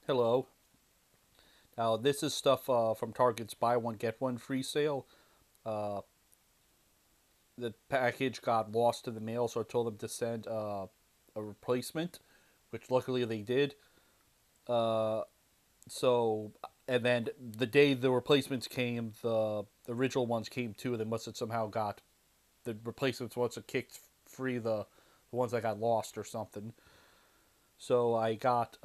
Hello. Now, this is stuff from Target's buy one, get one free sale. Uh, the package got lost in the mail, so I told them to send a replacement, which luckily they did. Uh, so, and then the day the replacements came, the original ones came too. They must have somehow got the replacements must have kicked free the ones that got lost or something. So I got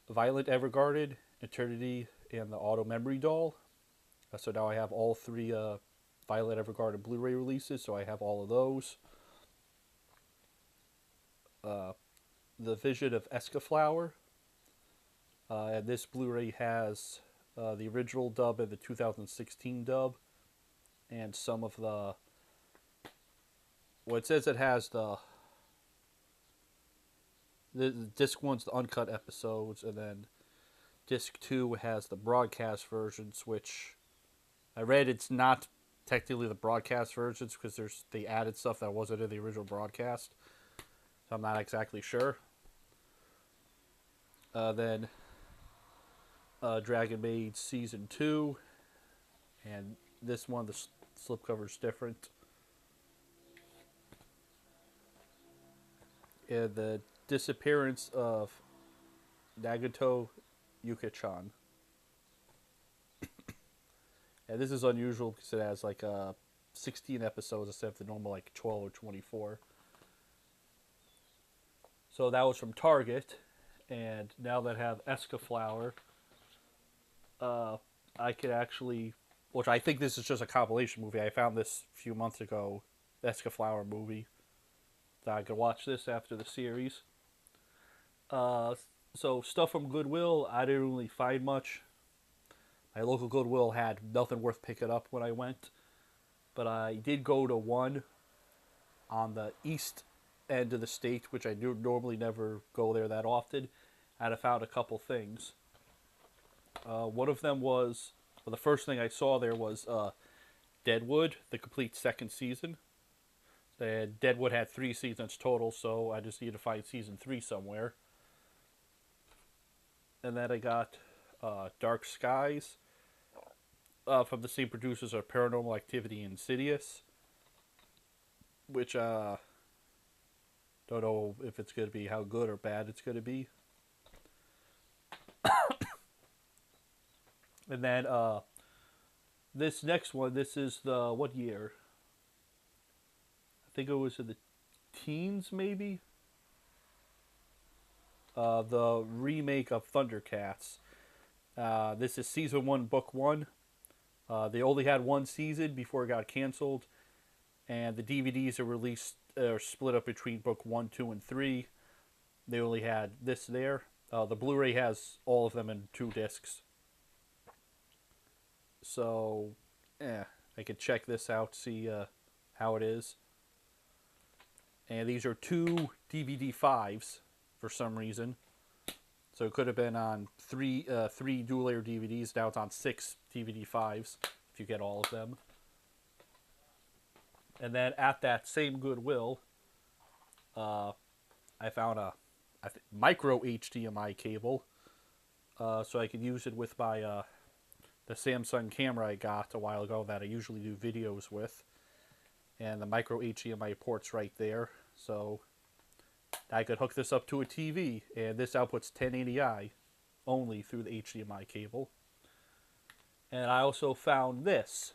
Violet Evergarden, Eternity, and the Auto Memory Doll. So now I have all three Violet Evergarden Blu-ray releases, so I have all of those. Uh, the Vision of Escaflower, and this Blu-ray has the original dub and the 2016 dub, and some of the. Well, it says it has the disc one's the uncut episodes, and then disc two has the broadcast versions, which I read it's not technically the broadcast versions because they added stuff that wasn't in the original broadcast. So I'm not exactly sure. Then Dragon Maid Season 2. And this one, the slipcover is different. And the disappearance of Nagato Yuka-chan. And this is unusual because it has like 16 episodes instead of the normal like 12 or 24. So that was from Target. And now that I have Escaflower, uh, I could actually, which I think this is just a compilation movie. I found this a few months ago, the Escaflower movie. That I could watch this after the series. Uh, so stuff from Goodwill, I didn't really find much. My local Goodwill had nothing worth picking up when I went, but I did go to one on the east end of the state, which I do normally never go there that often, and I found a couple things. One of them was, well, the first thing I saw there was Deadwood, the complete second season. And Deadwood had 3 seasons total, so I just need to find season 3 somewhere. And then I got Dark Skies from the same producers of Paranormal Activity and Insidious, which don't know if it's going to be how good or bad it's going to be. And then this next one, this is the what year? I think it was in the teens, maybe. The remake of Thundercats. This is season one, book one. They only had one season before it got canceled, and the DVDs are released or split up between book one, two, and three. They only had this there. The Blu-ray has all of them in 2 discs. So, I could check this out, see how it is. And these are 2 DVD 5s for some reason. So it could have been on three dual layer DVDs. Now it's on 6 DVD 5s if you get all of them. And then at that same Goodwill, I found a micro HDMI cable, so I could use it with my the Samsung camera I got a while ago that I usually do videos with, and the micro HDMI port's right there. So I could hook this up to a TV, and this outputs 1080i only through the HDMI cable. And I also found this.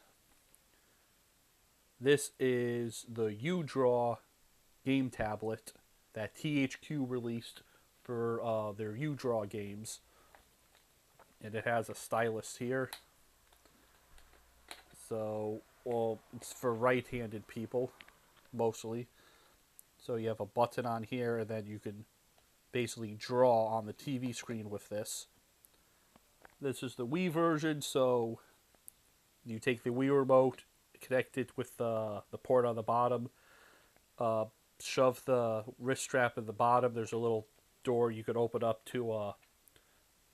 This is the UDraw game tablet that THQ released for their UDraw games. And it has a stylus here. So, well, it's for right-handed people, mostly. So you have a button on here, and then you can basically draw on the TV screen with this. This is the Wii version, so you take the Wii remote, connect it with the port on the bottom, shove the wrist strap in the bottom. There's a little door you could open up to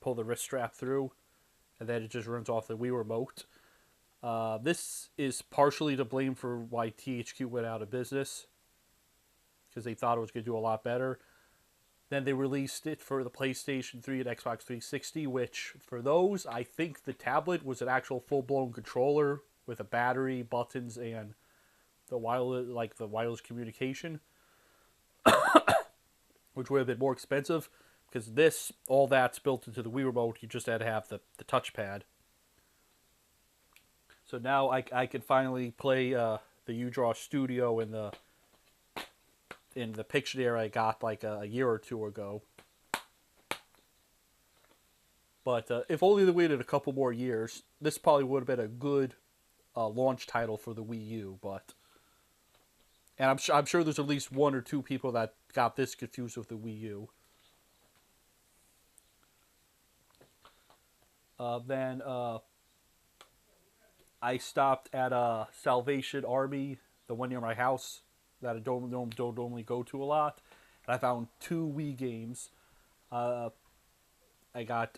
pull the wrist strap through, and then it just runs off the Wii remote. This is partially to blame for why THQ went out of business, because they thought it was going to do a lot better. Then they released it for the PlayStation 3 and Xbox 360, which for those, I think the tablet was an actual full-blown controller with a battery, buttons, and the wireless communication, which would have been more expensive because all that's built into the Wii remote. You just had to have the touchpad. So now I can finally play the UDraw Studio in the Pictionary I got like a year or two ago. But if only they waited a couple more years, this probably would have been a good launch title for the Wii U. And I'm sure there's at least one or two people that got this confused with the Wii U. Then I stopped at Salvation Army, the one near my house that I don't normally go to a lot, and I found 2 Wii games. I got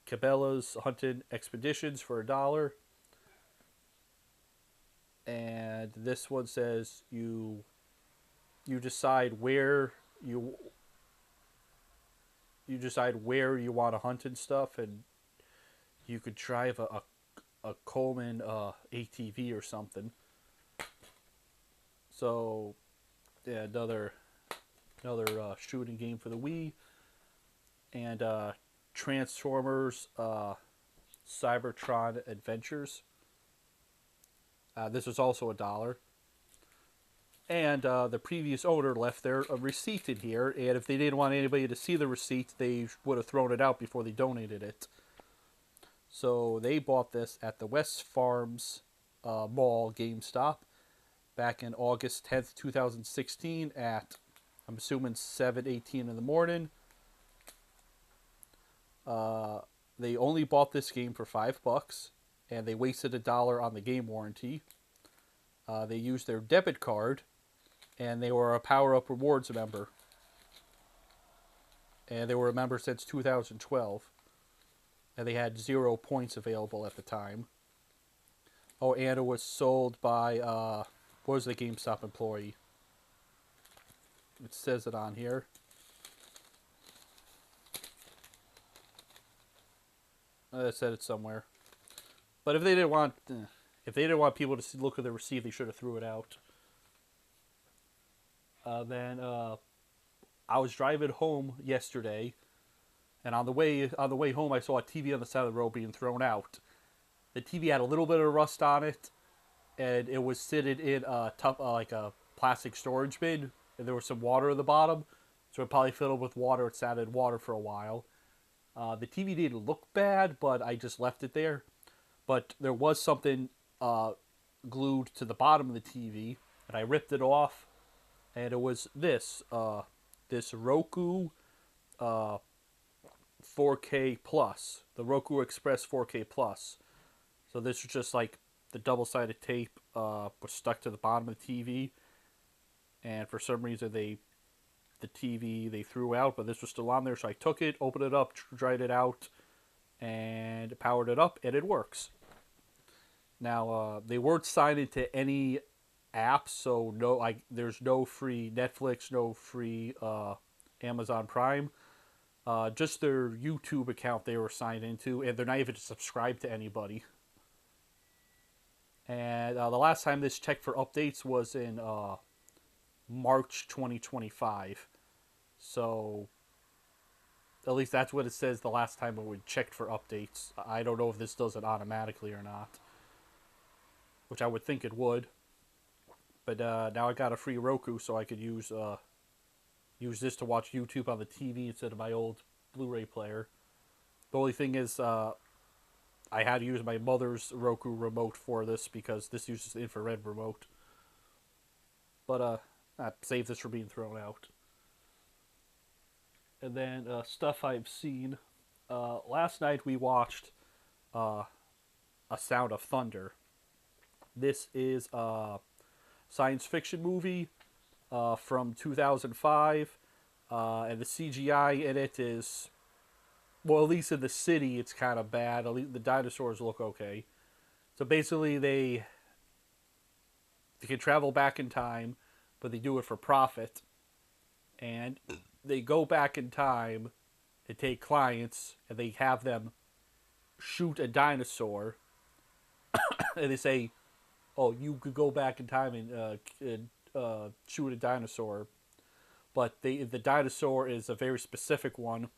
Cabela's Hunting Expeditions for $1, and this one says you decide where you want to hunt and stuff, and you could drive a Coleman ATV or something. So, yeah, another shooting game for the Wii, and Transformers Cybertron Adventures. This was also $1. And the previous owner left a receipt in here, and if they didn't want anybody to see the receipt, they would have thrown it out before they donated it. So they bought this at the West Farms Mall GameStop back in August 10th, 2016 at, I'm assuming, 7:18 in the morning. They only bought this game for $5, and they wasted $1 on the game warranty. They used their debit card, and they were a Power Up Rewards member. And they were a member since 2012. And they had 0 points available at the time. Oh, and it was sold by, what was the GameStop employee? It says it on here. I said it somewhere. But if they didn't want people to look at the receipt, they should have threw it out. Then I was driving home yesterday, and on the way home, I saw a TV on the side of the road being thrown out. The TV had a little bit of rust on it, and it was sitting in like a plastic storage bin, and there was some water at the bottom, so it probably filled with water. It sat in water for a while. The TV didn't look bad, but I just left it there. But there was something glued to the bottom of the TV, and I ripped it off, and it was this Roku 4K Plus, the Roku Express 4K Plus. So this was just like the double-sided tape was stuck to the bottom of the TV, and for some reason the TV they threw out, but this was still on there, so I took it, opened it up, dried it out, and powered it up, and it works. Now, they weren't signed into any apps, so there's no free Netflix, no free Amazon Prime. Just their YouTube account they were signed into, and they're not even subscribed to anybody. And the last time this checked for updates was in March 2025. So, at least that's what it says the last time it would checked for updates. I don't know if this does it automatically or not, which I would think it would. But now I got a free Roku, so I could use this to watch YouTube on the TV instead of my old Blu-ray player. The only thing is, I had to use my mother's Roku remote for this because this uses the infrared remote. But save this from being thrown out. And then stuff I've seen. Last night we watched A Sound of Thunder. This is a science fiction movie from 2005. And the CGI in it is, well, at least in the city it's kind of bad. At least the dinosaurs look okay. So basically they can travel back in time, but they do it for profit. And they go back in time and take clients, and they have them shoot a dinosaur, and they say, "Oh, you could go back in time and shoot a dinosaur," but the dinosaur is a very specific one.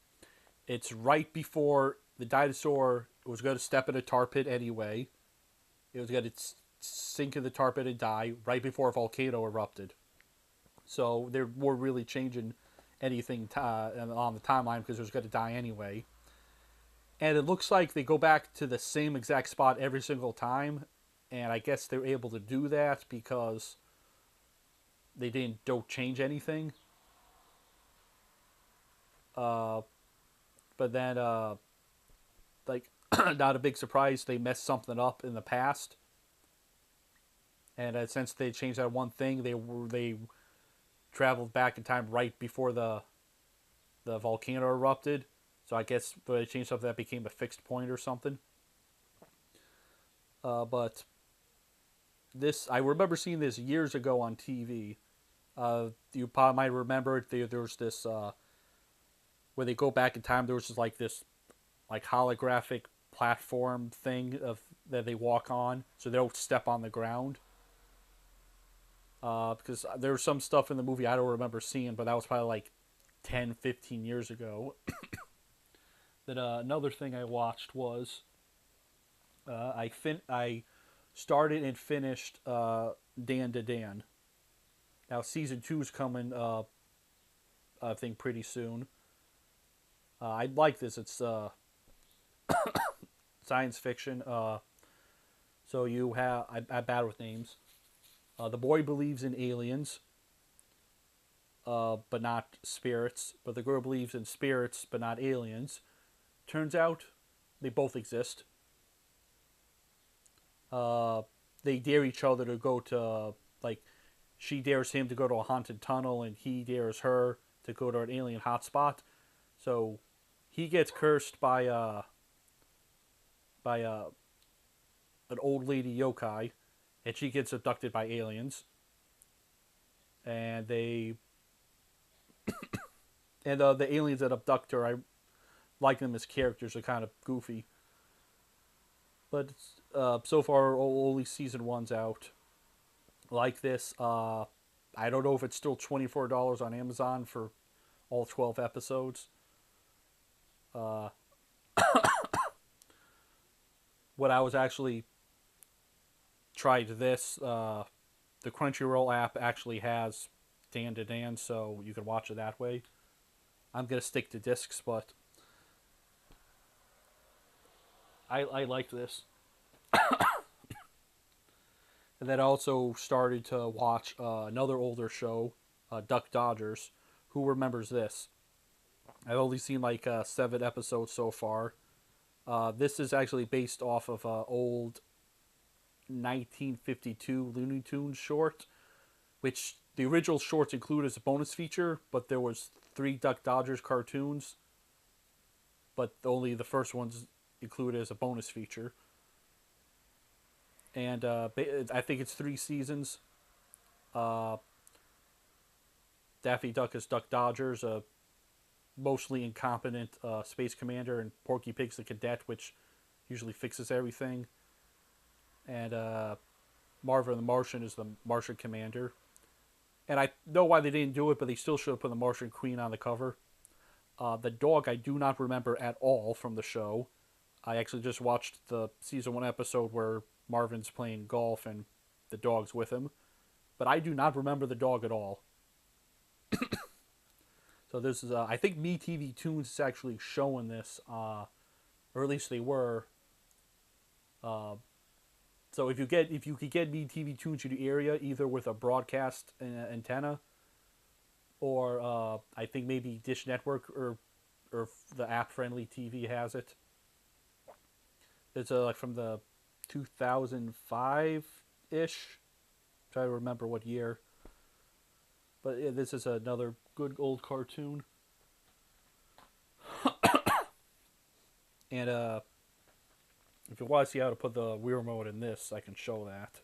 It's right before the dinosaur was going to step in a tar pit anyway. It was going to sink in the tar pit and die right before a volcano erupted. So they were really changing anything on the timeline because it was going to die anyway. And it looks like they go back to the same exact spot every single time. And I guess they're able to do that because they don't change anything. But then, like, not a big surprise, they messed something up in the past. And since they changed that one thing, they traveled back in time right before the volcano erupted. So I guess they changed something that became a fixed point or something. But this, I remember seeing this years ago on TV. You probably might remember it. There was this where they go back in time. There was just like this like holographic platform thing of that they walk on, so they don't step on the ground. Because there's some stuff in the movie I don't remember seeing, but that was probably like 10, 15 years ago. Then another thing I watched was I started and finished Dan to Dan. Now season 2 is coming, I think pretty soon. I like this. It's science fiction. So you have I'm bad with names. The boy believes in aliens, but not spirits. But the girl believes in spirits, but not aliens. Turns out they both exist. They dare each other to go to, like, she dares him to go to a haunted tunnel, and he dares her to go to an alien hotspot. So he gets cursed by an old lady yokai, and she gets abducted by aliens. And the aliens that abduct her, I like them as characters. Are kind of goofy. But so far, only season 1's out. Like this, I don't know if it's still $24 on Amazon for all 12 episodes. What I was actually tried this, the Crunchyroll app actually has Dan to Dan, so you can watch it that way. I'm gonna stick to discs, but I like this. And then I also started to watch another older show, Duck Dodgers. Who remembers this? I've only seen like 7 episodes so far. This is actually based off of an old 1952 Looney Tunes short, which the original shorts included as a bonus feature, but there was 3 Duck Dodgers cartoons, but only the first one's included as a bonus feature. And I think it's 3 seasons. Daffy Duck is Duck Dodgers, a mostly incompetent space commander, and Porky Pig's the cadet, which usually fixes everything. And Marvin the Martian is the Martian commander. And I know why they didn't do it, but they still should have put the Martian Queen on the cover. The dog I do not remember at all from the show. I actually just watched the season 1 episode where Marvin's playing golf and the dog's with him. But I do not remember the dog at all. So this is, I think MeTV Tunes is actually showing this, or at least they were. So if you could get MeTV Tunes in the area, either with a broadcast antenna, or I think maybe Dish Network or the app friendly TV has it. It's like from the 2005 ish. Try to remember what year. But yeah, this is another good old cartoon. And if you want to see how to put the Wii remote in this, I can show that.